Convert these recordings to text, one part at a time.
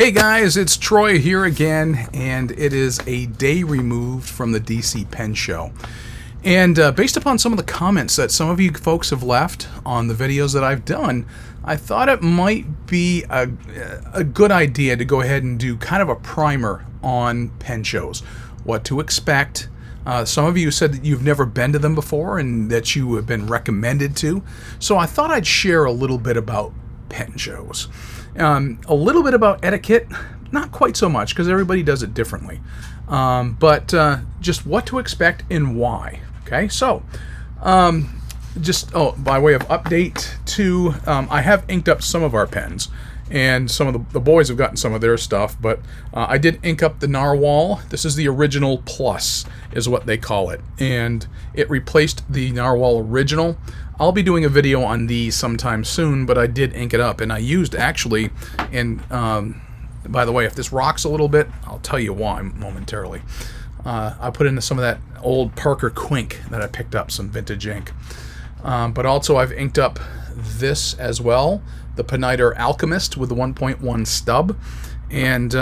Hey guys, it's Troy here again, and it is a day removed from the DC Pen Show. And based upon some of the comments that some of you folks have left on the videos that I've done, I thought it might be a good idea to go ahead and do kind of a primer on pen shows, what to expect. Some of you said that you've never been to them before and that you have been recommended to, so I thought I'd share a little bit about pen shows. A little bit about etiquette, not quite so much because everybody does it differently, but just what to expect and why. Okay, so just by way of update too, I have inked up some of our pens, and some of the boys have gotten some of their stuff, but I did ink up the Narwhal. This is the original plus is what they call it, and it replaced the Narwhal original. I'll be doing a video on these sometime soon, but I did ink it up, and I used actually, and by the way, if this rocks a little bit, I'll tell you why momentarily. I put in some of that old Parker Quink that I picked up, some vintage ink. But also I've inked up this as well, the Peniter Alchemist with the 1.1 stub, and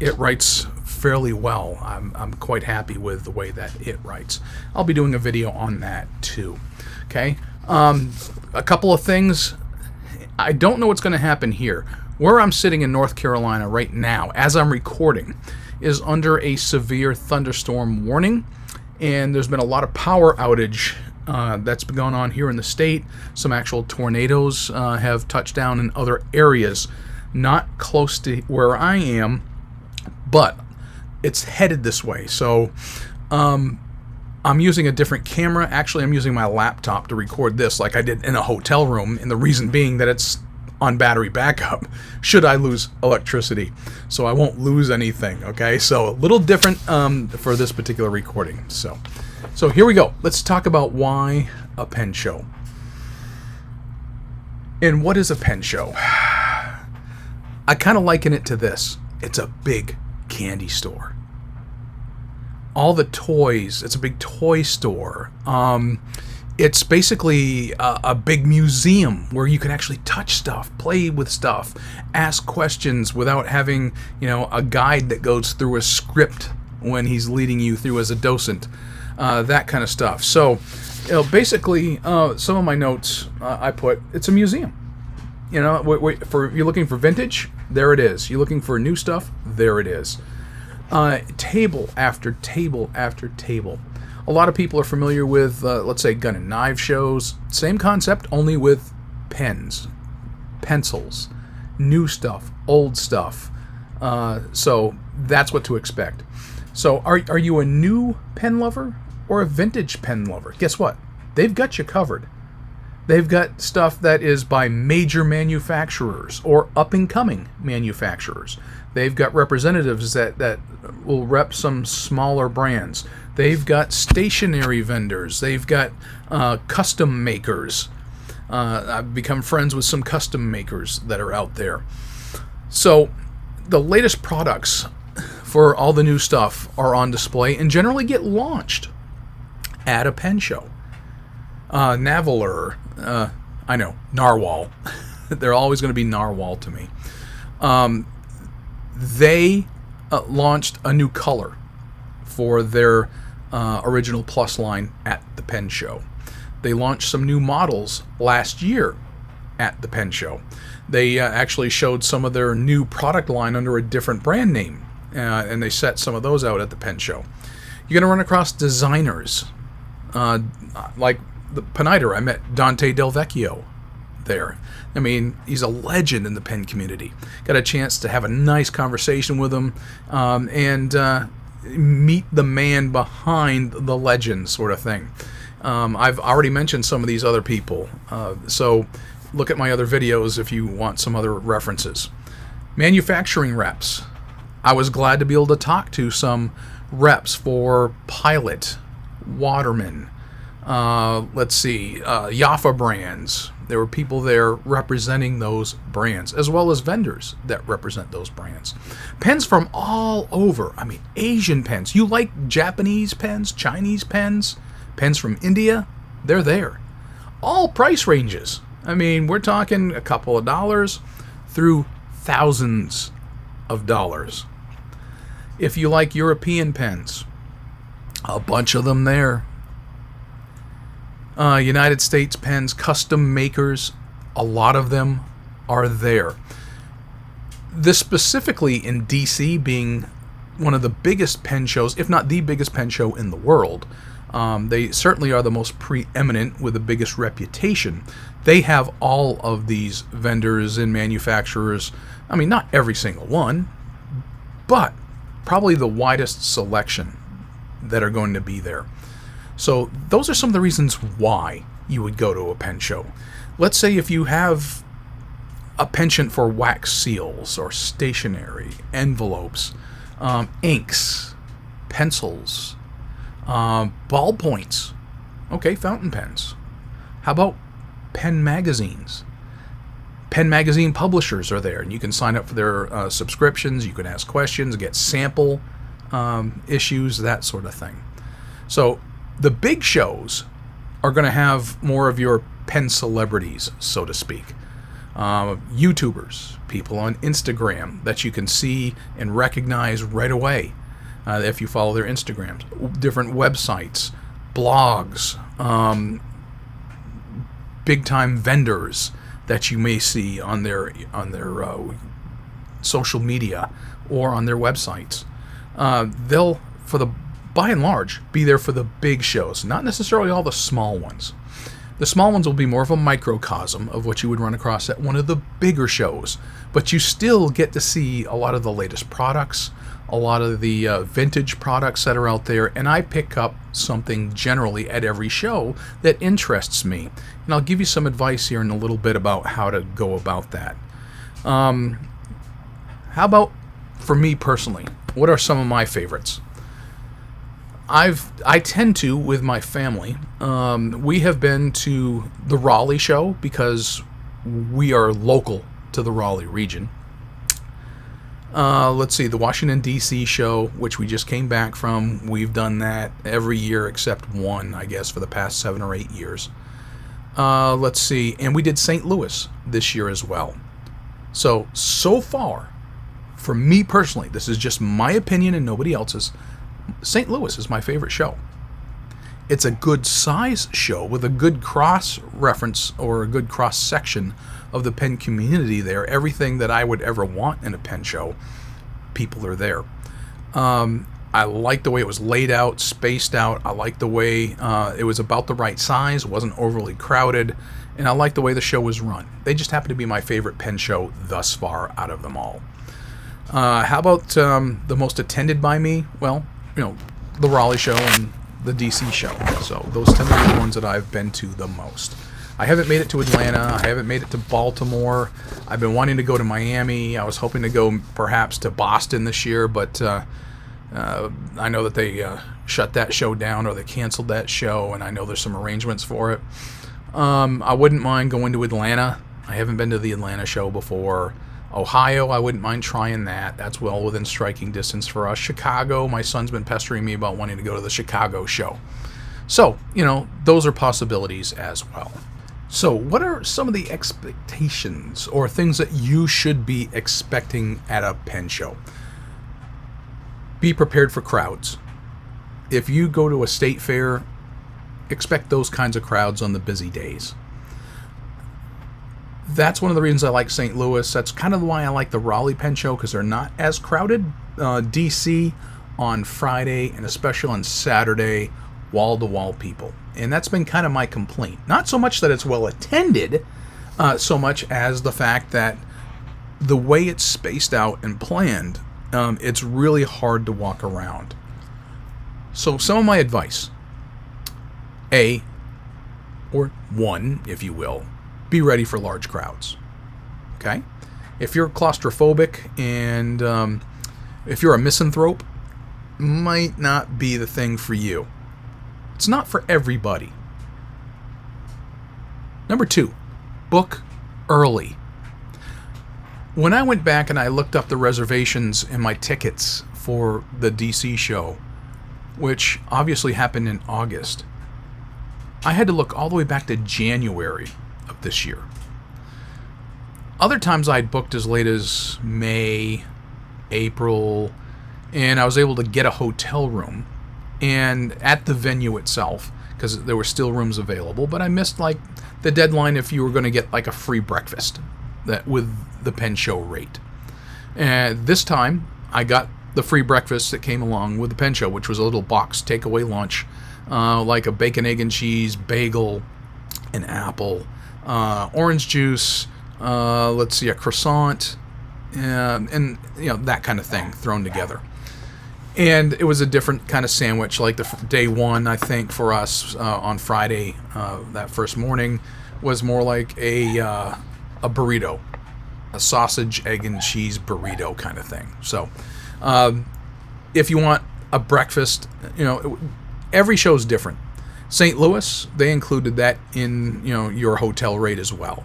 it writes fairly well. I'm quite happy with the way that it writes. I'll be doing a video on that too. Okay. A couple of things. I don't know what's going to happen here. Where I'm sitting in North Carolina right now, as I'm recording, is under a severe thunderstorm warning, and there's been a lot of power outage that's been going on here in the state. Some actual tornadoes have touched down in other areas, not close to where I am, but it's headed this way. So I'm using a different camera. Actually, I'm using my laptop to record this like I did in a hotel room, and the reason being that it's on battery backup should I lose electricity, so I won't lose anything. Okay, so a little different for this particular recording. So here we go. Let's talk about why a pen show. And what is a pen show? I kind of liken it to this. It's a big candy store. All the toys, it's a big toy store. It's basically a big museum where you can actually touch stuff, play with stuff, ask questions without having, a guide that goes through a script when he's leading you through as a docent, that kind of stuff. So, basically, some of my notes I put, it's a museum. For you're looking for vintage, there it is. You're looking for new stuff, there it is. Table after table after table. A lot of people are familiar with, let's say, gun and knife shows. Same concept, only with pens, pencils, new stuff, old stuff. So that's what to expect. So are you a new pen lover or a vintage pen lover? Guess what? They've got you covered. They've got stuff that is by major manufacturers or up-and-coming manufacturers. They've got representatives that will rep some smaller brands. They've got stationary vendors. They've got custom makers. I've become friends with some custom makers that are out there. So the latest products for all the new stuff are on display and generally get launched at a pen show. Narwhal. They're always going to be Narwhal to me. They launched a new color for their original Plus line at the pen show. They launched some new models last year at the pen show. They actually showed some of their new product line under a different brand name, and they set some of those out at the pen show. You're going to run across designers like the Peniter. I met Dante Del Vecchio there. I mean, he's a legend in the pen community. Got a chance to have a nice conversation with him and meet the man behind the legend, sort of thing. I've already mentioned some of these other people, so look at my other videos if you want some other references. Manufacturing reps. I was glad to be able to talk to some reps for Pilot, Waterman, Jaffa brands. There were people there representing those brands, as well as vendors that represent those brands. Pens from all over. I mean, Asian pens. You like Japanese pens, Chinese pens, pens from India? They're there. All price ranges. I mean, we're talking a couple of dollars through thousands of dollars. If you like European pens, a bunch of them there. United States pens, custom makers, a lot of them are there. This specifically in DC being one of the biggest pen shows, if not the biggest pen show in the world. They certainly are the most preeminent with the biggest reputation. They have all of these vendors and manufacturers. I mean, not every single one, but probably the widest selection that are going to be there. So those are some of the reasons why you would go to a pen show. Let's say if you have a penchant for wax seals or stationery, envelopes, inks, pencils, ballpoints, okay, fountain pens. How about pen magazines? Pen magazine publishers are there, and you can sign up for their subscriptions. You can ask questions, get sample issues, that sort of thing. So the big shows are going to have more of your pen celebrities, so to speak. YouTubers, people on Instagram that you can see and recognize right away if you follow their Instagrams. Different websites, blogs, big-time vendors that you may see on their social media or on their websites. They'll, by and large, be there for the big shows, not necessarily all the small ones. The small ones will be more of a microcosm of what you would run across at one of the bigger shows, but you still get to see a lot of the latest products, a lot of the vintage products that are out there, and I pick up something generally at every show that interests me. And I'll give you some advice here in a little bit about how to go about that. How about, for me personally, what are some of my favorites? I tend to, with my family, we have been to the Raleigh show because we are local to the Raleigh region. Let's see, the Washington, D.C. show, which we just came back from. We've done that every year except one, I guess, for the past 7 or 8 years. Let's see, and we did St. Louis this year as well. So far, for me personally, this is just my opinion and nobody else's, St. Louis is my favorite show. It's a good size show with a good cross-reference or a good cross-section of the pen community there. Everything that I would ever want in a pen show, people are there. I like the way it was laid out, spaced out. I like the way it was about the right size, wasn't overly crowded, and I like the way the show was run. They just happen to be my favorite pen show thus far out of them all. How about the most attended by me? Well, the Raleigh show and the DC show. So those tend to be the ones that I've been to the most. I haven't made it to Atlanta. I haven't made it to Baltimore. I've been wanting to go to Miami. I was hoping to go perhaps to Boston this year, but I know that they shut that show down or they canceled that show, and I know there's some arrangements for it. I wouldn't mind going to Atlanta. I haven't been to the Atlanta show before. Ohio, I wouldn't mind trying that. That's well within striking distance for us. Chicago, my son's been pestering me about wanting to go to the Chicago show. So, those are possibilities as well. So, what are some of the expectations or things that you should be expecting at a pen show? Be prepared for crowds. If you go to a state fair, expect those kinds of crowds on the busy days. That's one of the reasons I like St. Louis. That's kind of why I like the Raleigh Pen Show, because they're not as crowded. DC on Friday and especially on Saturday, wall-to-wall people. And that's been kind of my complaint. Not so much that it's well attended, so much as the fact that the way it's spaced out and planned, it's really hard to walk around. So some of my advice. One, if you will, be ready for large crowds. Okay? If you're claustrophobic and if you're a misanthrope, might not be the thing for you. It's not for everybody. Number 2, book early. When I went back and I looked up the reservations and my tickets for the DC show, which obviously happened in August, I had to look all the way back to January of this year. Other times I'd booked as late as May, April, and I was able to get a hotel room and at the venue itself because there were still rooms available, but I missed like the deadline if you were going to get like a free breakfast that with the Penn Show rate. And this time I got the free breakfast that came along with the Penn Show, which was a little box takeaway lunch, like a bacon, egg, and cheese, bagel, an apple, orange juice, let's see, a croissant, and you know, that kind of thing thrown together. And it was a different kind of sandwich, like the day one, I think, for us on Friday, that first morning, was more like a burrito, a sausage, egg, and cheese burrito kind of thing. So if you want a breakfast, you know, every show's different. St. Louis, they included that in, you know, your hotel rate as well.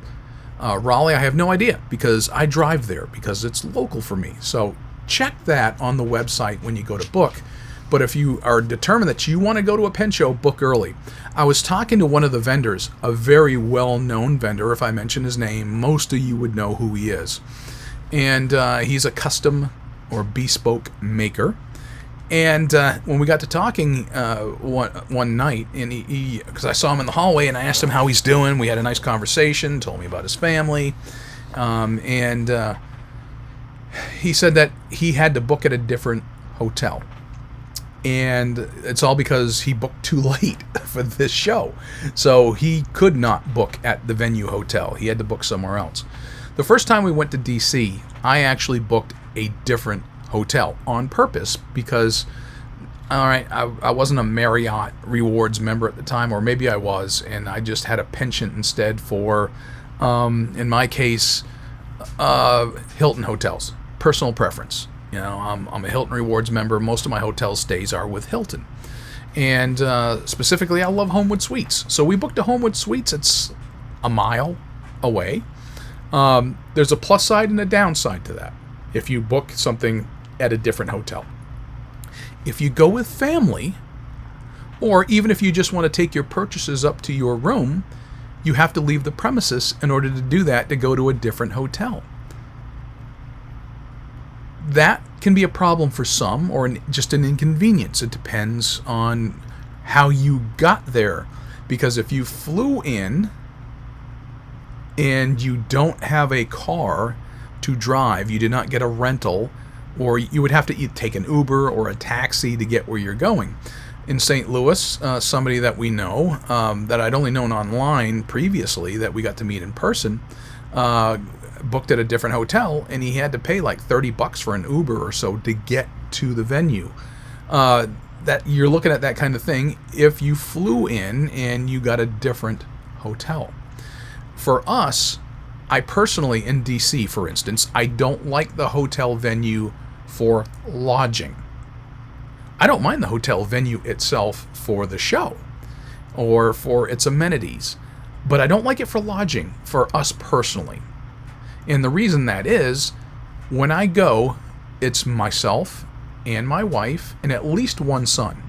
Raleigh, I have no idea because I drive there because it's local for me. So check that on the website when you go to book. But if you are determined that you want to go to a Penn Show, book early. I was talking to one of the vendors, a very well-known vendor. If I mention his name, most of you would know who he is. And he's a custom or bespoke maker. And when we got to talking one night, and he because I saw him in the hallway and I asked him how he's doing. We had a nice conversation, told me about his family, and he said that he had to book at a different hotel. And it's all because he booked too late for this show. So he could not book at the venue hotel. He had to book somewhere else. The first time we went to DC, I actually booked a different hotel on purpose because, all right, I wasn't a Marriott Rewards member at the time, or maybe I was, and I just had a penchant instead for, in my case, Hilton hotels. Personal preference. You know, I'm a Hilton Rewards member. Most of my hotel stays are with Hilton. And specifically, I love Homewood Suites. So we booked a Homewood Suites. It's a mile away. There's a plus side and a downside to that if you book something at a different hotel. If you go with family, or even if you just want to take your purchases up to your room, you have to leave the premises in order to do that to go to a different hotel. That can be a problem for some, or just an inconvenience. It depends on how you got there. Because if you flew in and you don't have a car to drive, you did not get a rental, or you would have to take an Uber or a taxi to get where you're going. In St. Louis, somebody that we know, that I'd only known online previously, that we got to meet in person, booked at a different hotel, and he had to pay like $30 for an Uber or so to get to the venue. That you're looking at that kind of thing if you flew in and you got a different hotel. For us, I personally, in DC, for instance, I don't like the hotel venue for lodging. I don't mind the hotel venue itself for the show or for its amenities, but I don't like it for lodging for us personally. And the reason that is, when I go, it's myself and my wife and at least one son.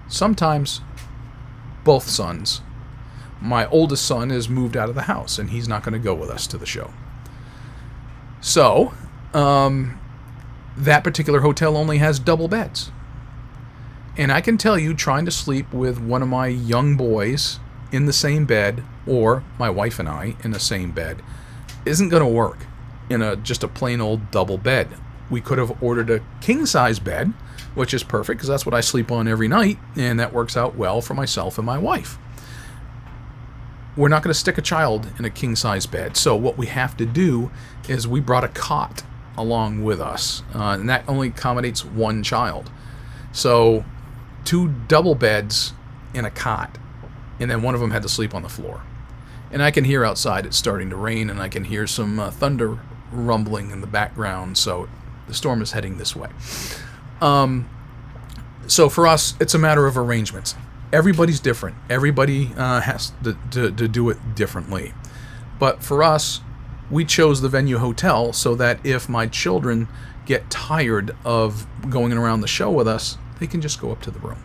Sometimes both sons. My oldest son is moved out of the house and he's not going to go with us to the show. So, that particular hotel only has double beds. And I can tell you, trying to sleep with one of my young boys in the same bed, or my wife and I in the same bed, isn't going to work in just a plain old double bed. We could have ordered a king-size bed, which is perfect because that's what I sleep on every night, and that works out well for myself and my wife. We're not going to stick a child in a king-size bed, so what we have to do is we brought a cot along with us, and that only accommodates one child. So 2 double beds in a cot, and then one of them had to sleep on the floor. And I can hear outside it's starting to rain, and I can hear some thunder rumbling in the background, so the storm is heading this way. So for us, it's a matter of arrangements. Everybody's different. Everybody has to do it differently. But for us, we chose the venue hotel so that if my children get tired of going around the show with us, they can just go up to the room.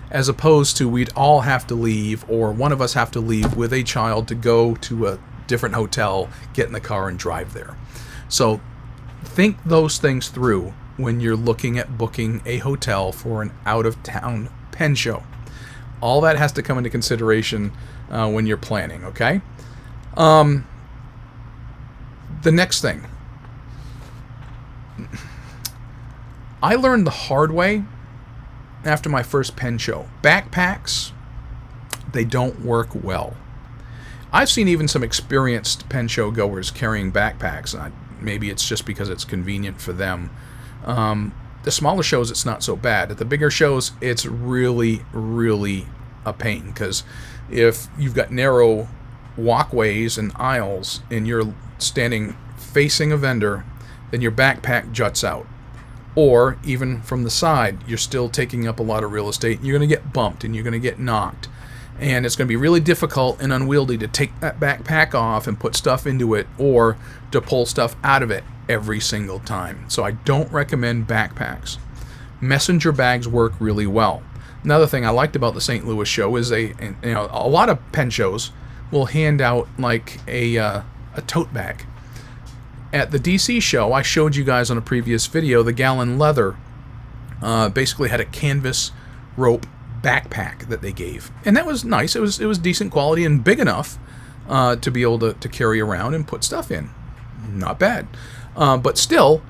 As opposed to we'd all have to leave, or one of us have to leave with a child to go to a different hotel, get in the car and drive there. So think those things through when you're looking at booking a hotel for an out-of-town pen show. All that has to come into consideration when you're planning, okay? The next thing. I learned the hard way after my first pen show. Backpacks, they don't work well. I've seen even some experienced pen show goers carrying backpacks. Maybe it's just because it's convenient for them. The smaller shows, it's not so bad. At the bigger shows, it's really, really a pain, because if you've got narrow walkways and aisles and you're standing facing a vendor, then your backpack juts out. Or even from the side, you're still taking up a lot of real estate, and you're going to get bumped and you're going to get knocked. And it's going to be really difficult and unwieldy to take that backpack off and put stuff into it, or to pull stuff out of it every single time. So I don't recommend backpacks. Messenger bags work really well. Another thing I liked about the St. Louis show is a lot of pen shows will hand out like a tote bag. At the DC show, I showed you guys on a previous video, the Gallon Leather basically had a canvas rope backpack that they gave, and that was nice. It was decent quality and big enough to be able to carry around and put stuff in. Not bad. But still,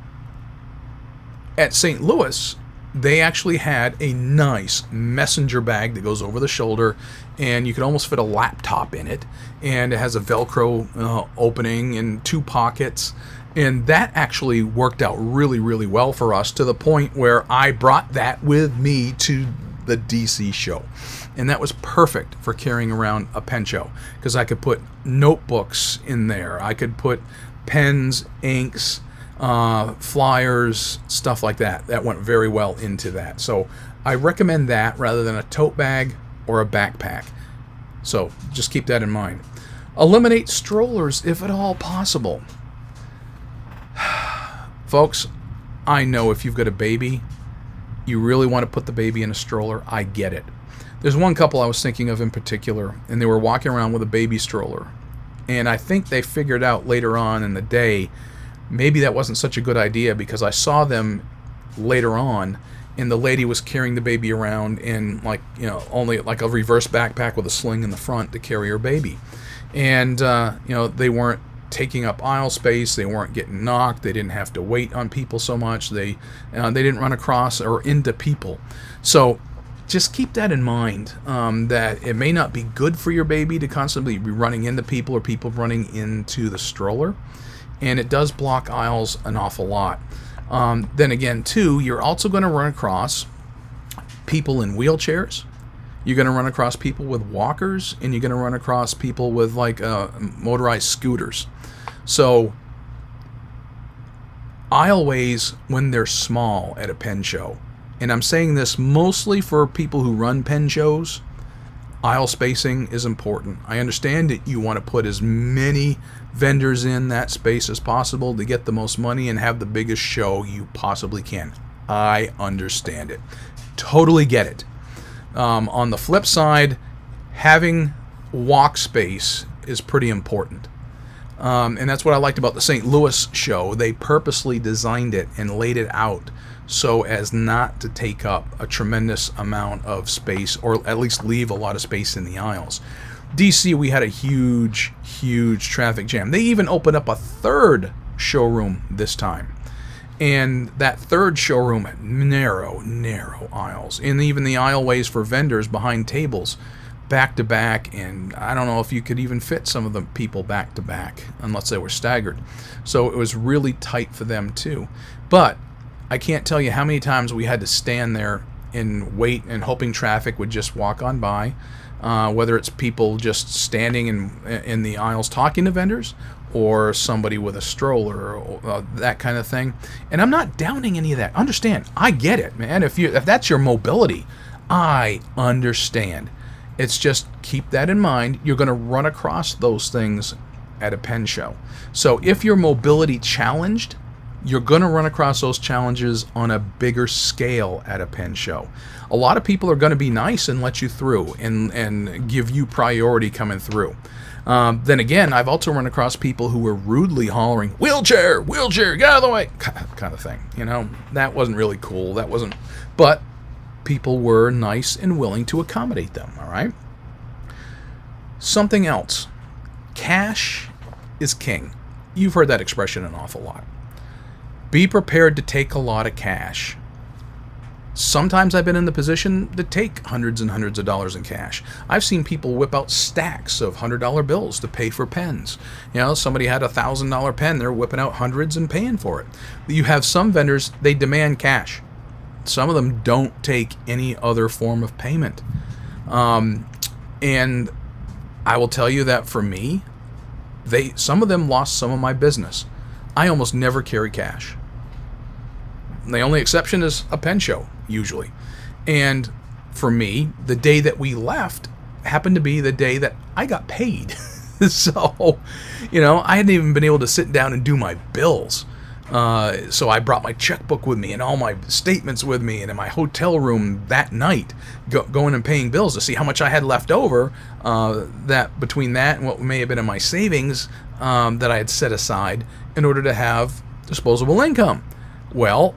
at St. Louis, they actually had a nice messenger bag that goes over the shoulder, and you could almost fit a laptop in it, and it has a Velcro opening and 2 pockets, and that actually worked out really, really well for us, to the point where I brought that with me to the DC show, and that was perfect for carrying around a pen show, because I could put notebooks in there, I could put pens, inks, flyers, stuff like that. That went very well into that. So I recommend that rather than a tote bag or a backpack. So just keep that in mind. Eliminate strollers if at all possible. Folks, I know if you've got a baby, you really want to put the baby in a stroller. I get it. There's one couple I was thinking of in particular, and they were walking around with a baby stroller. And I think they figured out later on in the day, maybe that wasn't such a good idea, because I saw them later on, and the lady was carrying the baby around in only like a reverse backpack with a sling in the front to carry her baby. And they weren't taking up aisle space, they weren't getting knocked, they didn't have to wait on people so much, they didn't run across or into people. So just keep that in mind, that it may not be good for your baby to constantly be running into people or people running into the stroller, and it does block aisles an awful lot. Then again, too, you're also going to run across people in wheelchairs, you're going to run across people with walkers, and you're going to run across people with motorized scooters. So aisleways, when they're small at a pen show, and I'm saying this mostly for people who run pen shows, aisle spacing is important. I understand that you want to put as many vendors in that space as possible to get the most money and have the biggest show you possibly can. I understand it. Totally get it. On the flip side, having walk space is pretty important. And that's what I liked about the St. Louis show. They purposely designed it and laid it out so as not to take up a tremendous amount of space, or at least leave a lot of space in the aisles. DC, we had a huge traffic jam. They even opened up a third showroom this time. And that third showroom had narrow aisles. And even the aisleways for vendors behind tables, back to back. And I don't know if you could even fit some of the people back to back unless they were staggered. So it was really tight for them too. But I can't tell you how many times we had to stand there and wait and hoping traffic would just walk on by. Whether it's people just standing in the aisles talking to vendors, or somebody with a stroller, or that kind of thing. And I'm not downing any of that. Understand, I get it, man. If that's your mobility, I understand. It's just keep that in mind. You're going to run across those things at a pen show. So if you're mobility challenged, you're going to run across those challenges on a bigger scale at a pen show. A lot of people are going to be nice and let you through and give you priority coming through. Then again, I've also run across people who were rudely hollering, wheelchair, wheelchair, get out of the way, kind of thing. You know, that wasn't really cool. That wasn't, but people were nice and willing to accommodate them, all right? Something else. Cash is king. You've heard that expression an awful lot. Be prepared to take a lot of cash. Sometimes I've been in the position to take hundreds and hundreds of dollars in cash. I've seen people whip out stacks of $100 bills to pay for pens. You know, somebody had a $1,000 pen, they're whipping out hundreds and paying for it. You have some vendors, they demand cash. Some of them don't take any other form of payment. And I will tell you that for me, some of them lost some of my business. I almost never carry cash. The only exception is a pen show, usually. And for me, the day that we left happened to be the day that I got paid. So, you know, I hadn't even been able to sit down and do my bills. So I brought my checkbook with me and all my statements with me, and in my hotel room that night, going and paying bills to see how much I had left over, that between that and what may have been in my savings that I had set aside in order to have disposable income. Well,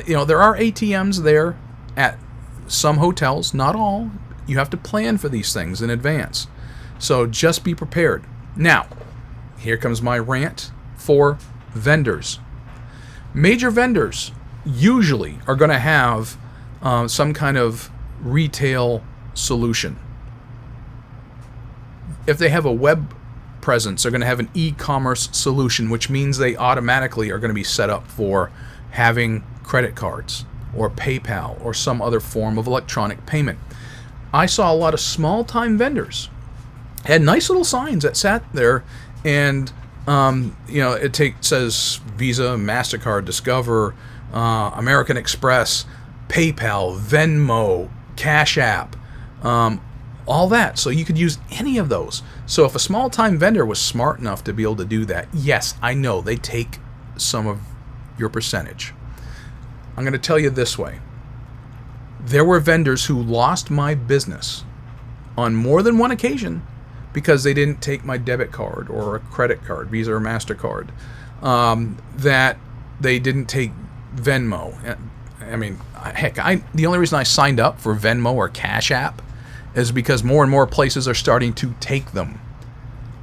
you know, there are ATMs there at some hotels, not all. You have to plan for these things in advance. So just be prepared. Now, here comes my rant for vendors. Major vendors usually are going to have some kind of retail solution. If they have a web presence, they're going to have an e-commerce solution, which means they automatically are going to be set up for having credit cards or PayPal or some other form of electronic payment. I saw a lot of small-time vendors had nice little signs that sat there, and you know, says Visa, MasterCard, Discover, American Express, PayPal, Venmo, Cash App, all that. So you could use any of those. So if a small-time vendor was smart enough to be able to do that, yes, I know they take some of your percentage. I'm going to tell you this way. There were vendors who lost my business on more than one occasion because they didn't take my debit card or a credit card, Visa or MasterCard, that they didn't take Venmo. I mean, heck, the only reason I signed up for Venmo or Cash App is because more and more places are starting to take them.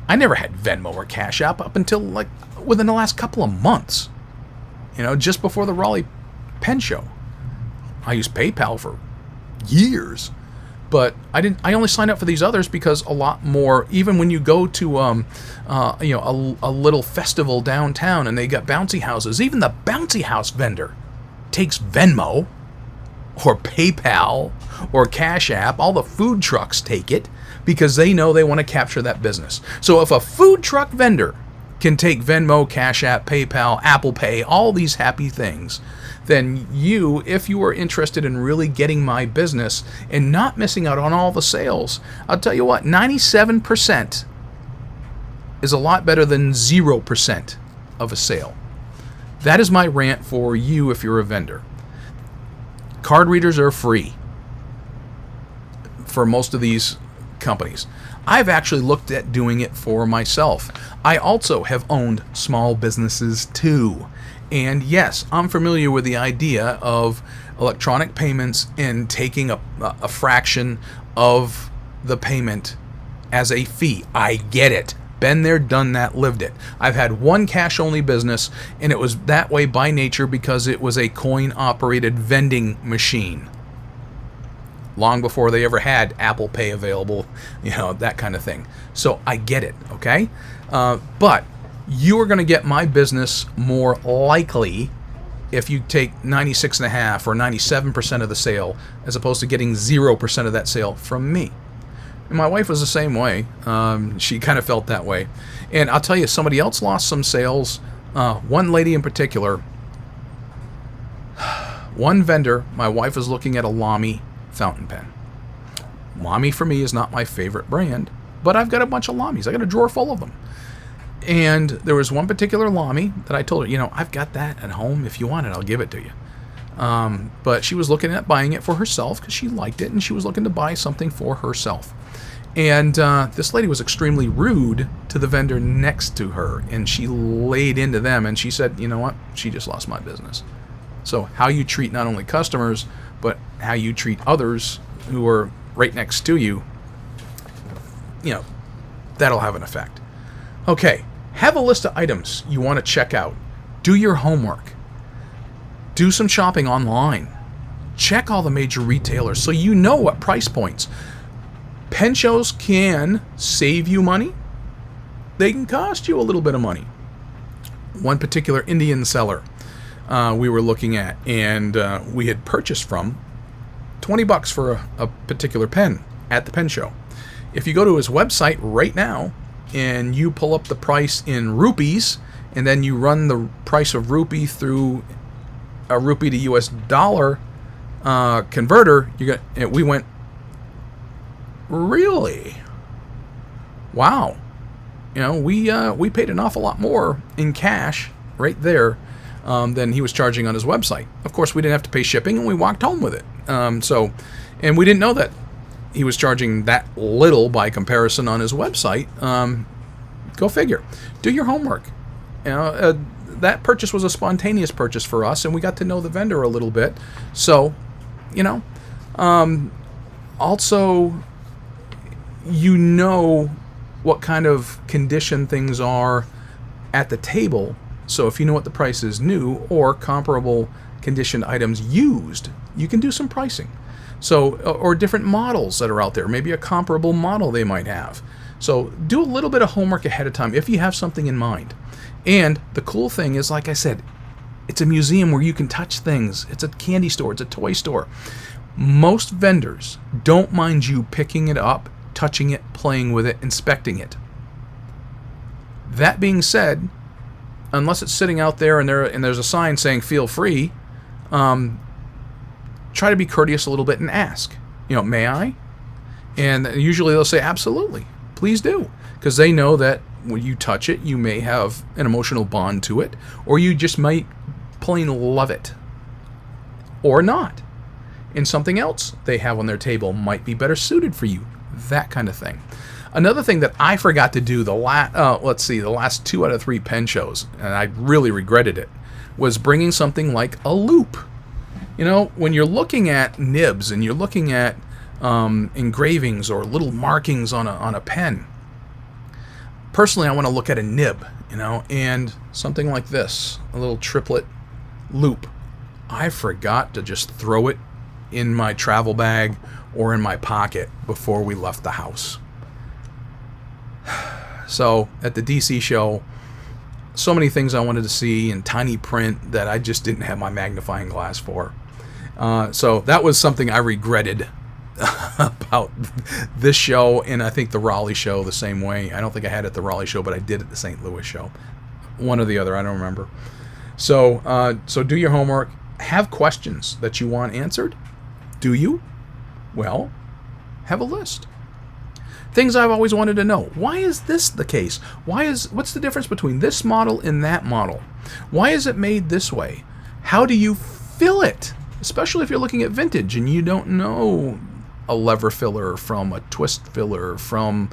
I never had Venmo or Cash App up until like within the last couple of months. You know, just before the Raleigh Pen Show. I used PayPal for years, but I only signed up for these others because a lot more. Even when you go to you know, a little festival downtown and they got bouncy houses, even the bouncy house vendor takes Venmo or PayPal or Cash App. All the food trucks take it because they know they want to capture that business. So if a food truck vendor can take Venmo, Cash App, PayPal, Apple Pay, all these happy things, then you, if you are interested in really getting my business and not missing out on all the sales, I'll tell you what, 97% is a lot better than 0% of a sale. That is my rant for you if you're a vendor. Card readers are free for most of these companies. I've actually looked at doing it for myself. I also have owned small businesses too. And yes, I'm familiar with the idea of electronic payments and taking a fraction of the payment as a fee. I get it. Been there, done that, lived it. I've had one cash-only business, and it was that way by nature because it was a coin-operated vending machine. Long before they ever had Apple Pay available, you know, that kind of thing. So I get it, okay? But you are going to get my business more likely if you take 96.5% or 97% of the sale as opposed to getting 0% of that sale from me. And my wife was the same way. She kind of felt that way. And I'll tell you, somebody else lost some sales. One lady in particular, one vendor, my wife was looking at a Lamy fountain pen. Lamy for me is not my favorite brand, but I've got a bunch of Lamys. I got a drawer full of them. And there was one particular Lamy that I told her, I've got that at home. If you want it, I'll give it to you. But she was looking at buying it for herself because she liked it, and she was looking to buy something for herself. And this lady was extremely rude to the vendor next to her, and she laid into them, and she said, you know what? She just lost my business. So how you treat not only customers, but how you treat others who are right next to you, that'll have an effect. Okay, have a list of items you want to check out. Do your homework. Do some shopping online. Check all the major retailers so you know what price points. Pen shows can save you money. They can cost you a little bit of money. One particular Indian seller we were looking at, and we had purchased from $20 for a particular pen at the pen show. If you go to his website right now and you pull up the price in rupees, and then you run the price of rupee through a rupee to US dollar converter, we went, really? Wow. We paid an awful lot more in cash right there than he was charging on his website. Of course, we didn't have to pay shipping, and we walked home with it. And we didn't know that he was charging that little by comparison on his website. Go figure. Do your homework. That purchase was a spontaneous purchase for us, and we got to know the vendor a little bit. So, also, what kind of condition things are at the table. So if you know what the price is new or comparable conditioned items used, you can do some pricing. So, or different models that are out there, maybe a comparable model they might have. So do a little bit of homework ahead of time if you have something in mind. And the cool thing is, like I said, it's a museum where you can touch things. It's a candy store. It's a toy store. Most vendors don't mind you picking it up, touching it, playing with it, inspecting it. That being said, unless it's sitting out there and there's a sign saying feel free, try to be courteous a little bit and ask, may I? And usually they'll say, absolutely, please do. Because they know that when you touch it, you may have an emotional bond to it, or you just might plain love it, or not. And something else they have on their table might be better suited for you, that kind of thing. Another thing that I forgot to do the last 2 out of 3 pen shows, and I really regretted it, was bringing something like a loop. When you're looking at nibs and you're looking at engravings or little markings on a pen, personally I want to look at a nib, and something like this, a little triplet loop. I forgot to just throw it in my travel bag or in my pocket before we left the house. So at the DC show, so many things I wanted to see in tiny print that I just didn't have my magnifying glass for. So that was something I regretted about this show, and I think the Raleigh show the same way. I don't think I had it at the Raleigh show, but I did at the St. Louis show. One or the other, I don't remember. So do your homework. Have questions that you want answered. Do you? Well, have a list. Things I've always wanted to know. Why is this the case? What's the difference between this model and that model? Why is it made this way? How do you fill it? Especially if you're looking at vintage and you don't know a lever filler from a twist filler, from,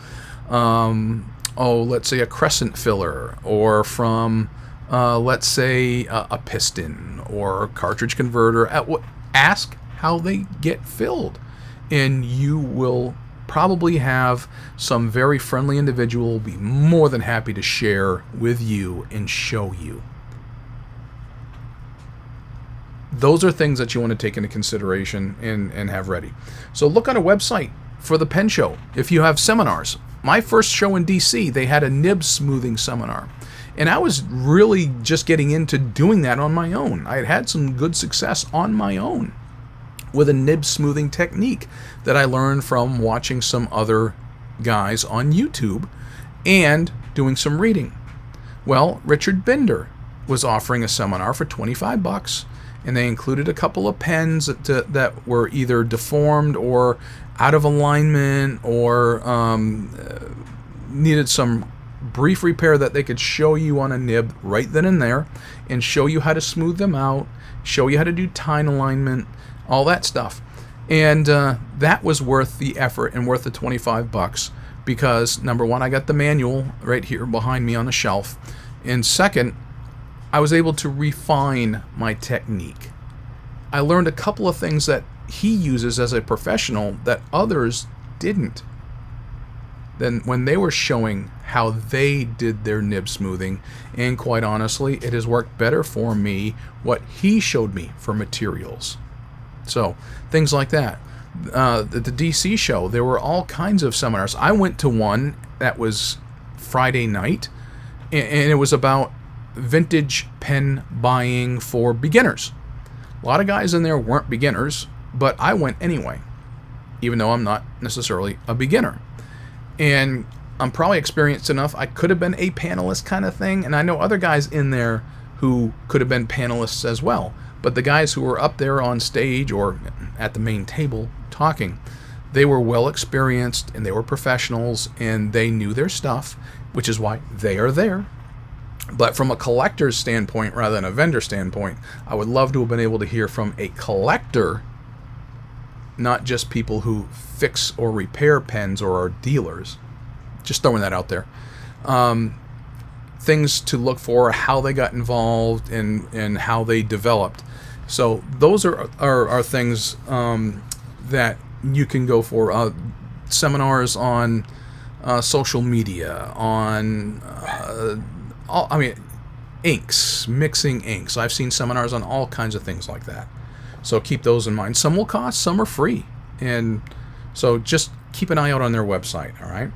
let's say a crescent filler, or from, let's say a piston or a cartridge converter. Ask how they get filled, and you will probably have some very friendly individual be more than happy to share with you and show you. Those are things that you want to take into consideration and have ready. So look on a website for the pen show. If you have seminars, my first show in DC, they had a nib smoothing seminar. And I was really just getting into doing that on my own. I had had some good success on my own with a nib smoothing technique that I learned from watching some other guys on YouTube and doing some reading. Well, Richard Binder was offering a seminar for $25, and they included a couple of pens that were either deformed or out of alignment or needed some brief repair that they could show you on a nib right then and there, and show you how to smooth them out, show you how to do tine alignment, all that stuff. And that was worth the effort and worth the $25 because, number one, I got the manual right here behind me on the shelf, and second, I was able to refine my technique. I learned a couple of things that he uses as a professional that others didn't. Then when they were showing how they did their nib smoothing, and quite honestly, it has worked better for me what he showed me for materials. So things like that. The DC show, there were all kinds of seminars. I went to one that was Friday night, and it was about vintage pen buying for beginners. A lot of guys in there weren't beginners, but I went anyway, even though I'm not necessarily a beginner. And I'm probably experienced enough. I could have been a panelist kind of thing, and I know other guys in there who could have been panelists as well. But the guys who were up there on stage or at the main table talking, they were well experienced and they were professionals and they knew their stuff, which is why they are there. But from a collector's standpoint rather than a vendor standpoint, I would love to have been able to hear from a collector, not just people who fix or repair pens or are dealers. Just throwing that out there. Things to look for, how they got involved, and how they developed. So those are things that you can go for. Seminars on social media, on inks, mixing inks. I've seen seminars on all kinds of things like that. So keep those in mind. Some will cost, some are free. And so just keep an eye out on their website, all right?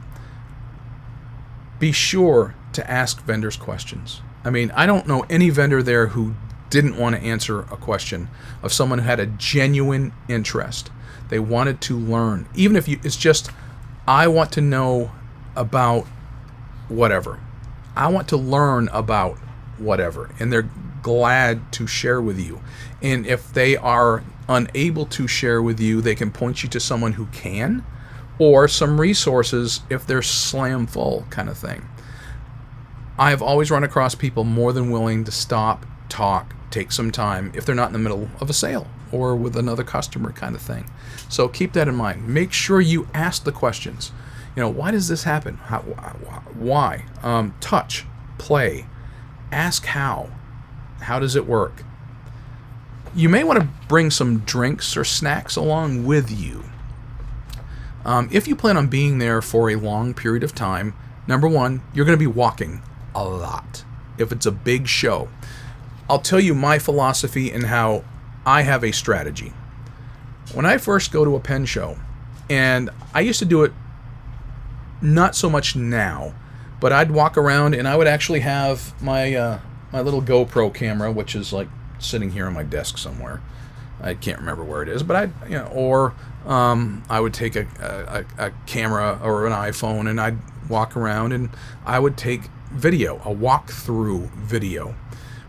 Be sure to ask vendors questions. I don't know any vendor there who didn't want to answer a question of someone who had a genuine interest. They wanted to learn. Even if it's just, I want to know about whatever. I want to learn about whatever. And they're glad to share with you. And if they are unable to share with you, they can point you to someone who can, or some resources if they're slam full kind of thing. I have always run across people more than willing to stop, talk, take some time if they're not in the middle of a sale or with another customer kind of thing. So keep that in mind. Make sure you ask the questions. Why does this happen? Why? Touch, play, ask how. How does it work? You may want to bring some drinks or snacks along with you. If you plan on being there for a long period of time, number one, you're going to be walking a lot. If it's a big show, I'll tell you my philosophy and how I have a strategy. When I first go to a pen show, and I used to do it not so much now, but I'd walk around and I would actually have my my little GoPro camera, which is like sitting here on my desk somewhere. I can't remember where it is, but I would take a camera or an iPhone and I'd walk around and I would take video, a walkthrough video,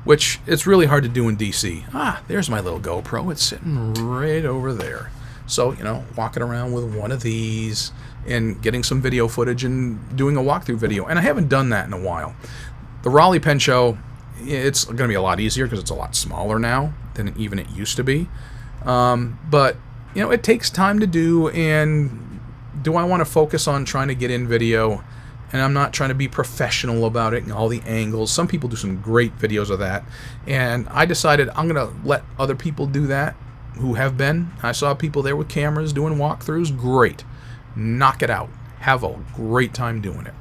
which it's really hard to do in DC. There's my little GoPro. It's sitting right over there. So, walking around with one of these and getting some video footage and doing a walkthrough video. And I haven't done that in a while. The Raleigh Pen Show, it's going to be a lot easier because it's a lot smaller now than even it used to be. But, it takes time to do, and do I want to focus on trying to get in video? And I'm not trying to be professional about it and all the angles. Some people do some great videos of that. And I decided I'm going to let other people do that who have been. I saw people there with cameras doing walkthroughs. Great. Knock it out. Have a great time doing it.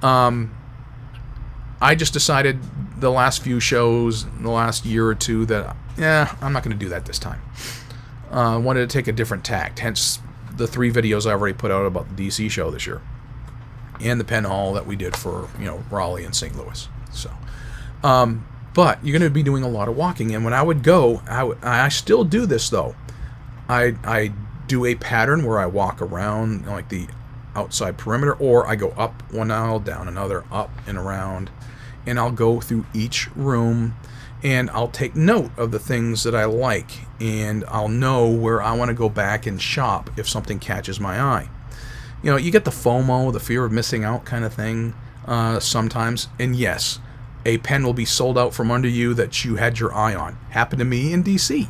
I just decided the last few shows, in the last year or two, that, I'm not going to do that this time. I wanted to take a different tact. Hence the 3 videos I already put out about the DC show this year. And the pen haul that we did for, Raleigh and St. Louis. So, but you're going to be doing a lot of walking. And when I would go, I still do this though. I do a pattern where I walk around like the outside perimeter, or I go up one aisle, down another, up and around, and I'll go through each room and I'll take note of the things that I like, and I'll know where I want to go back and shop if something catches my eye. You get the FOMO, the fear of missing out kind of thing. sometimes. And yes, a pen will be sold out from under you that you had your eye on. Happened to me in DC.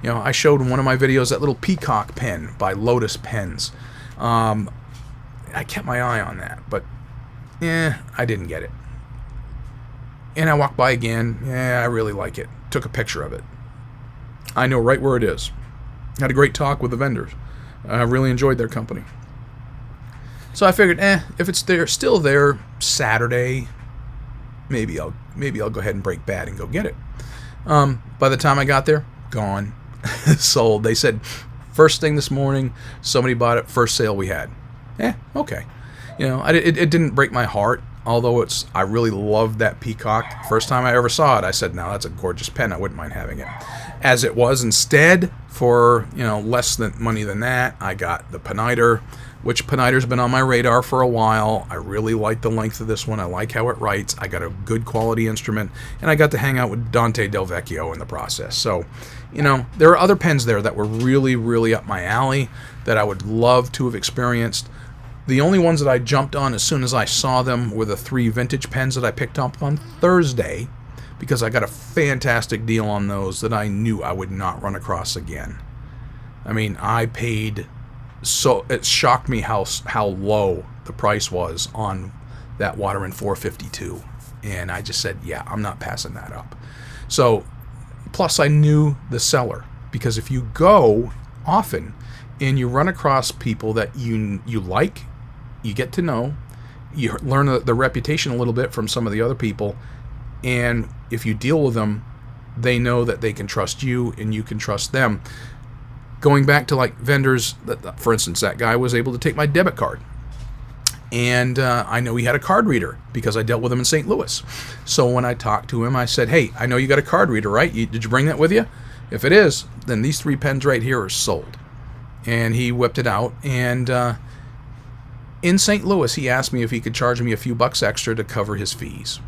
You know, I showed in one of my videos that little peacock pen by Lotus Pens. I kept my eye on that, but I didn't get it. And I walked by again. I really like it. Took a picture of it. I know right where it is. Had a great talk with the vendors. I really enjoyed their company. So I figured, if it's there, still there Saturday, maybe I'll go ahead and break bad and go get it. By the time I got there, gone, sold. They said first thing this morning, somebody bought it. First sale we had. Okay. You know, it didn't break my heart. Although I really loved that peacock. First time I ever saw it, I said, "No, that's a gorgeous pen. I wouldn't mind having it." As it was, instead, for less money than that, I got the Peniter, which Peniter's been on my radar for a while. I really like the length of this one. I like how it writes. I got a good quality instrument, and I got to hang out with Dante Del Vecchio in the process. So, there are other pens there that were really, really up my alley that I would love to have experienced. The only ones that I jumped on as soon as I saw them were the 3 vintage pens that I picked up on Thursday, because I got a fantastic deal on those that I knew I would not run across again. I mean, I paid, so it shocked me how low the price was on that Waterman 452, and I just said, yeah, I'm not passing that up. So, plus I knew the seller, because if you go often and you run across people that you like, you get to know, you learn the reputation a little bit from some of the other people, and if you deal with them, they know that they can trust you and you can trust them. Going back to like vendors, for instance, that guy was able to take my debit card, and I know he had a card reader because I dealt with him in St. Louis. So when I talked to him, I said, "Hey, I know you got a card reader, right? Did you bring that with you? If it is, then these 3 pens right here are sold." And he whipped it out, and in St. Louis, he asked me if he could charge me a few bucks extra to cover his fees.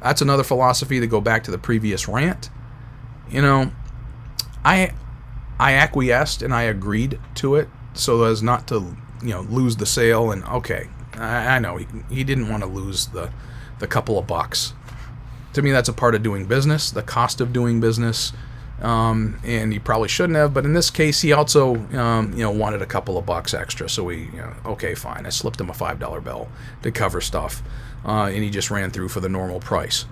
That's another philosophy to go back to the previous rant. I acquiesced and I agreed to it so as not to, lose the sale. And okay, I know he didn't want to lose the couple of bucks. To me, that's a part of doing business, the cost of doing business. And he probably shouldn't have, but in this case, he also, wanted a couple of bucks extra. So okay, fine. I slipped him a $5 bill to cover stuff, and he just ran through for the normal price.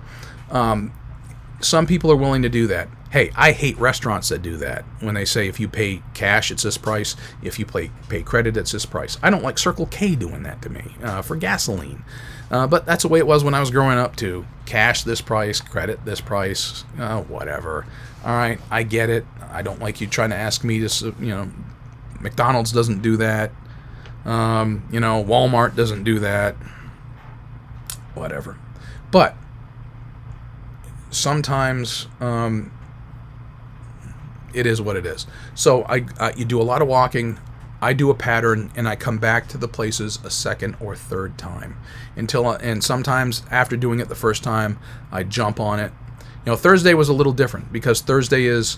Some people are willing to do that. Hey, I hate restaurants that do that when they say if you pay cash, it's this price. If you pay credit, it's this price. I don't like Circle K doing that to me for gasoline. But that's the way it was when I was growing up too. Cash this price, credit this price, whatever. All right, I get it. I don't like you trying to ask me to, McDonald's doesn't do that. Walmart doesn't do that. Whatever. But sometimes it is what it is. So you do a lot of walking. I do a pattern, and I come back to the places a second or third time and sometimes after doing it the first time, I jump on it. Thursday was a little different because Thursday is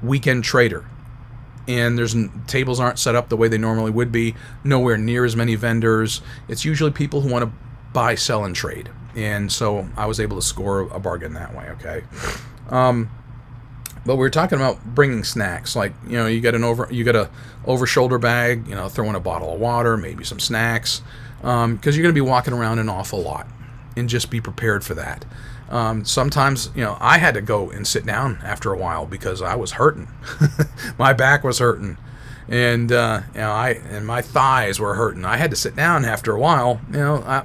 weekend trader, and tables aren't set up the way they normally would be. Nowhere near as many vendors. It's usually people who want to buy, sell, and trade, and so I was able to score a bargain that way. Okay. But we were talking about bringing snacks, like you got a over shoulder bag, throw in a bottle of water, maybe some snacks, because you're going to be walking around an awful lot, and just be prepared for that. Sometimes I had to go and sit down after a while because I was hurting. My back was hurting, and and my thighs were hurting. I had to sit down after a while.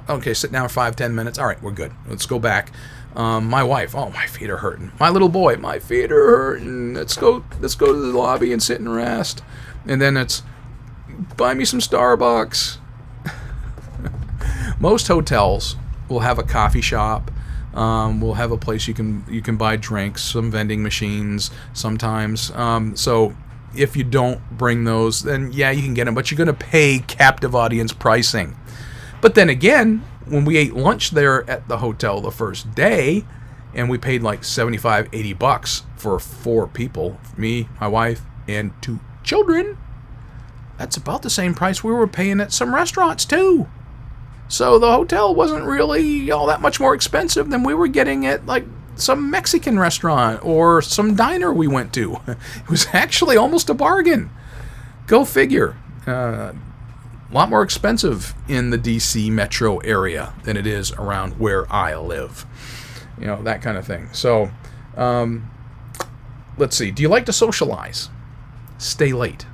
Okay, sit down 5-10 minutes. All right, we're good. Let's go back. My wife, my feet are hurting. My little boy, my feet are hurting. Let's go to the lobby and sit and rest. And then it's buy me some Starbucks. Most hotels will have a coffee shop. We'll have a place you can buy drinks, some vending machines sometimes. So if you don't bring those, then yeah, you can get them, but you're going to pay captive audience pricing. But then again, when we ate lunch there at the hotel the first day, and we paid like $75-80 for 4 people, me, my wife, and 2 children, that's about the same price we were paying at some restaurants too. So the hotel wasn't really all that much more expensive than we were getting at like some Mexican restaurant or some diner we went to. It was actually almost a bargain. Go figure. A lot more expensive in the DC metro area than it is around where I live. You know, that kind of thing. So, let's see. Do you like to socialize? Stay late.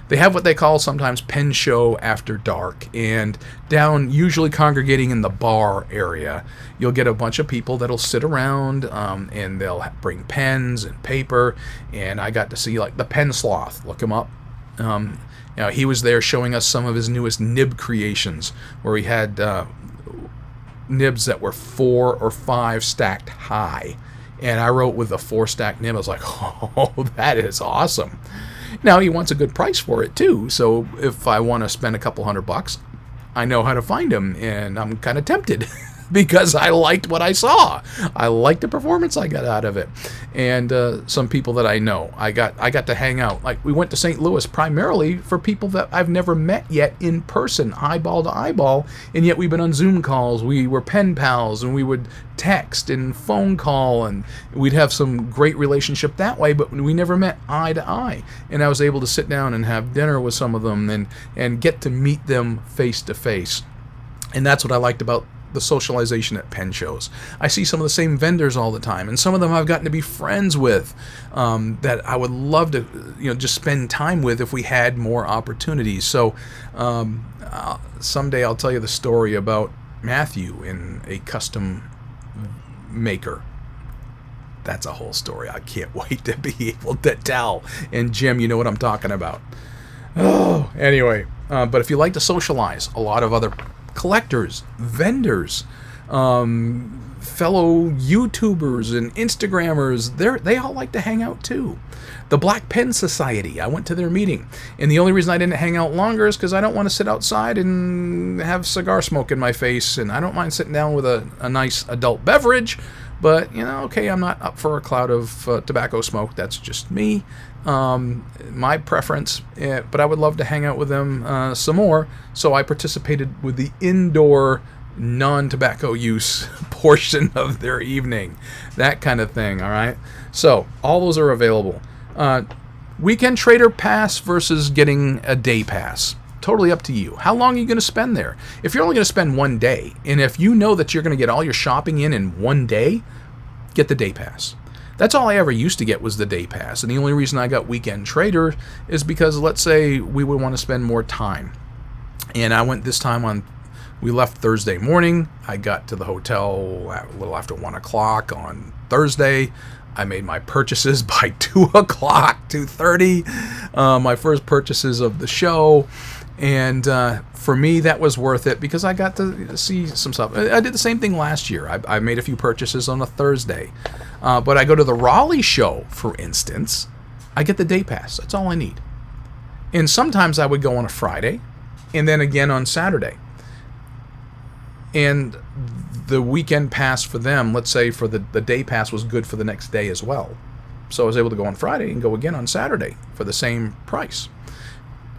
They have what they call sometimes pen show after dark, and down, usually congregating in the bar area, you'll get a bunch of people that'll sit around, and they'll bring pens and paper, and I got to see like the Pen Sloth. Look him up. You know, he was there showing us some of his newest nib creations, where he had nibs that were 4 or 5 stacked high, and I wrote with a 4-stack nib. I was like, oh, that is awesome. Now, he wants a good price for it, too, so if I want to spend a couple $100, I know how to find him, and I'm kind of tempted because I liked what I saw. I liked the performance I got out of it. And some people that I know, I got to hang out. Like, we went to St. Louis primarily for people that I've never met yet in person, eyeball to eyeball, and yet we've been on Zoom calls. We were pen pals, and we would text and phone call, and we'd have some great relationship that way, but we never met eye to eye. And I was able to sit down and have dinner with some of them and get to meet them face to face. And that's what I liked about the socialization at pen shows. I see some of the same vendors all the time, and some of them I've gotten to be friends with, that I would love to, you know, just spend time with if we had more opportunities. So someday I'll tell you the story about Matthew in a custom maker. That's a whole story. I can't wait to be able to tell. And Jim, you know what I'm talking about. Oh, anyway, but if you like to socialize, a lot of other collectors, vendors, fellow YouTubers and Instagrammers, they all like to hang out too. The Black Pen Society, I went to their meeting, and the only reason I didn't hang out longer is because I don't want to sit outside and have cigar smoke in my face, and I don't mind sitting down with a nice adult beverage, but, you know, okay, I'm not up for a cloud of tobacco smoke. That's just me, my preference, but I would love to hang out with them some more, so I participated with the indoor non-tobacco use portion of their evening, that kind of thing. All right, so all those are available. Weekend trader pass versus getting a day pass, totally up to you. How long are you going to spend there? If you're only going to spend one day, and if you know that you're going to get all your shopping in one day, get the day pass. That's all I ever used to get, was the day pass, and the only reason I got weekend trader is because, let's say we would want to spend more time, and I went this time we left Thursday morning. I got to the hotel a little after 1 o'clock on Thursday. I made my purchases by 2 o'clock, 2:30, my first purchases of the show, and for me that was worth it because I got to see some stuff. I did the same thing last year. I made a few purchases on a Thursday, but I go to the Raleigh show, for instance, I get the day pass. That's all I need. And sometimes I would go on a Friday, and then again on Saturday. And the weekend pass for them, let's say for the day pass, was good for the next day as well. So I was able to go on Friday and go again on Saturday for the same price.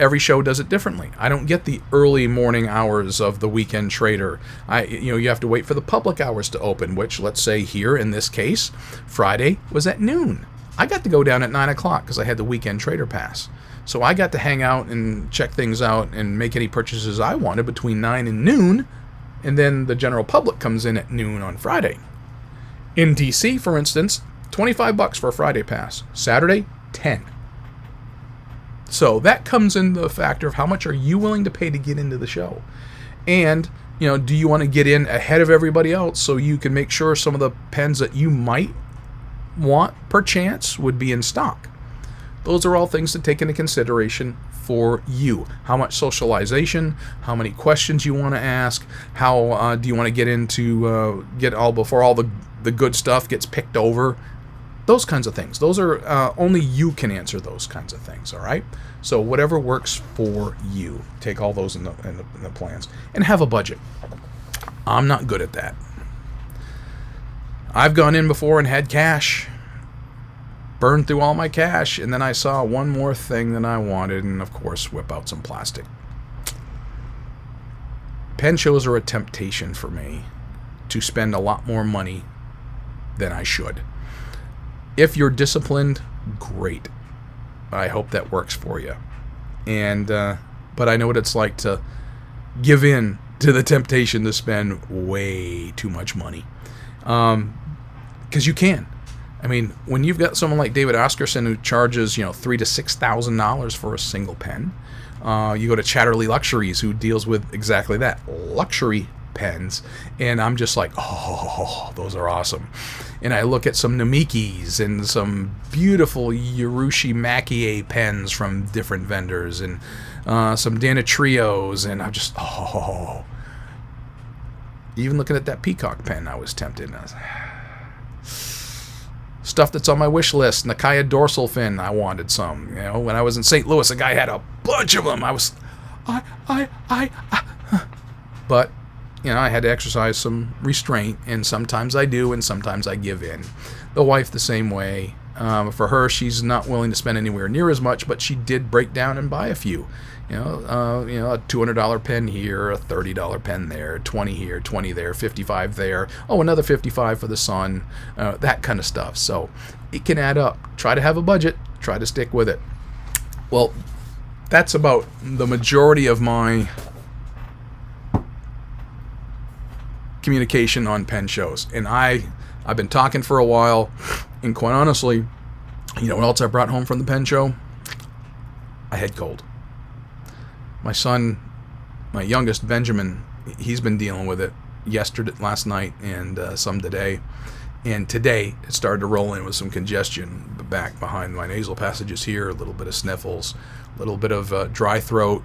Every show does it differently. I don't get the early morning hours of the weekend trader. You have to wait for the public hours to open, which, let's say here in this case, Friday was at noon. I got to go down at 9 o'clock because I had the weekend trader pass. So I got to hang out and check things out and make any purchases I wanted between 9 and noon. And then the general public comes in at noon on Friday. In DC, for instance, $25 for a Friday pass. Saturday, $10. So that comes into the factor of how much are you willing to pay to get into the show. And, you know, do you want to get in ahead of everybody else so you can make sure some of the pens that you might want perchance would be in stock? Those are all things to take into consideration for you. How much socialization, how many questions you want to ask, how do you want to get into, before all the good stuff gets picked over, those kinds of things. Those are, only you can answer those kinds of things, all right? So whatever works for you, take all those in the plans, and have a budget. I'm not good at that. I've gone in before and had cash, burned through all my cash, and then I saw one more thing that I wanted, and of course whip out some plastic. pen shows are a temptation for me to spend a lot more money than I should. If you're disciplined, great. I hope that works for you. And but I know what it's like to give in to the temptation to spend way too much money. Because you can. I mean, when you've got someone like David Oscarson who charges, $3,000 to $6,000 for a single pen, you go to Chatterley Luxuries, who deals with exactly that, luxury pens, and I'm just like, oh, those are awesome. And I look at some Namikis and some beautiful Urushi Makie pens from different vendors, and some Dana Trios, and I'm just, oh. Even looking at that Peacock pen, I was tempted. And I was, stuff that's on my wish list. Nakaya dorsal fin, I wanted some. When I was in St. Louis, a guy had a bunch of them. I was, but I had to exercise some restraint, and sometimes I do, and sometimes I give in. The wife the same way. For her, she's not willing to spend anywhere near as much, but she did break down and buy a few. A $200 pen here, a $30 pen there, 20 here, 20 there, 55 there. Oh, another 55 for the son. That kind of stuff. So it can add up. Try to have a budget. Try to stick with it. Well, that's about the majority of my communication on pen shows. And I've been talking for a while, and quite honestly, what else I brought home from the pen show? A head cold. My son, my youngest, Benjamin, he's been dealing with it last night, and some today. And today, it started to roll in with some congestion back behind my nasal passages here, a little bit of sniffles, a little bit of dry throat.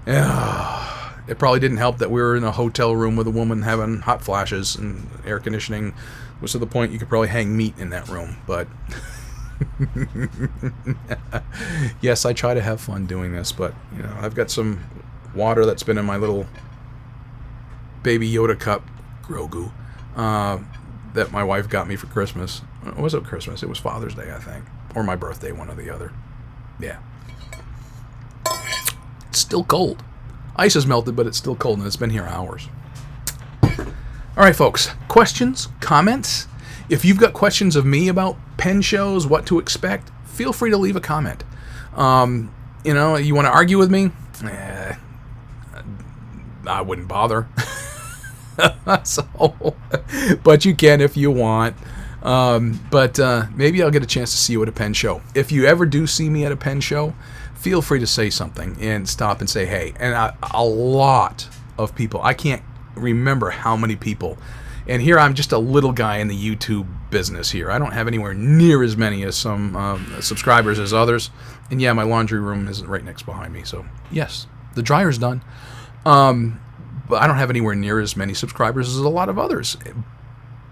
It probably didn't help that we were in a hotel room with a woman having hot flashes, and air conditioning was to the point you could probably hang meat in that room. But yes, I try to have fun doing this, but I've got some water that's been in my little baby Yoda cup, Grogu, that my wife got me for Christmas. Was it Christmas? It was Father's Day, I think, or my birthday, one or the other. Yeah. It's still cold. Ice has melted, but it's still cold, and it's been here hours. All right, folks. Questions? Comments? If you've got questions of me about pen shows, what to expect, feel free to leave a comment. You want to argue with me? I wouldn't bother. But you can if you want. But maybe I'll get a chance to see you at a pen show. If you ever do see me at a pen show, feel free to say something and stop and say hey. And a lot of people, I can't remember how many people, and here I'm just a little guy in the YouTube business here. I don't have anywhere near as many as some subscribers as others. And yeah, my laundry room is right next behind me. So yes, the dryer's done. But I don't have anywhere near as many subscribers as a lot of others.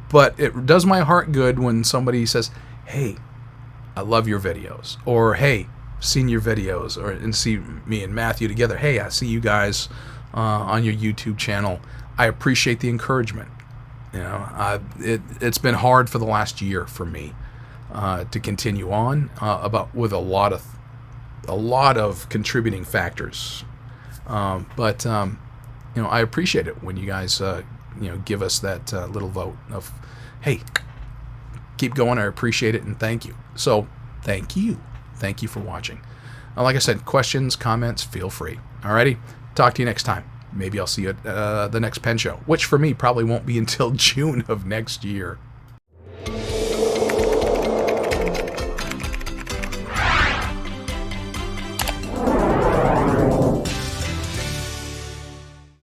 But it does my heart good when somebody says, hey, I love your videos. Or, hey, seen your videos. And see me and Matthew together. Hey, I see you guys on your YouTube channel. I appreciate the encouragement. It's been hard for the last year for me to continue on with a lot of contributing factors. But I appreciate it when you guys give us that little vote of, hey, keep going. I appreciate it, and thank you. So thank you for watching. Like I said, questions, comments, feel free. Alrighty, talk to you next time. Maybe I'll see you at the next pen show, which for me probably won't be until June of next year.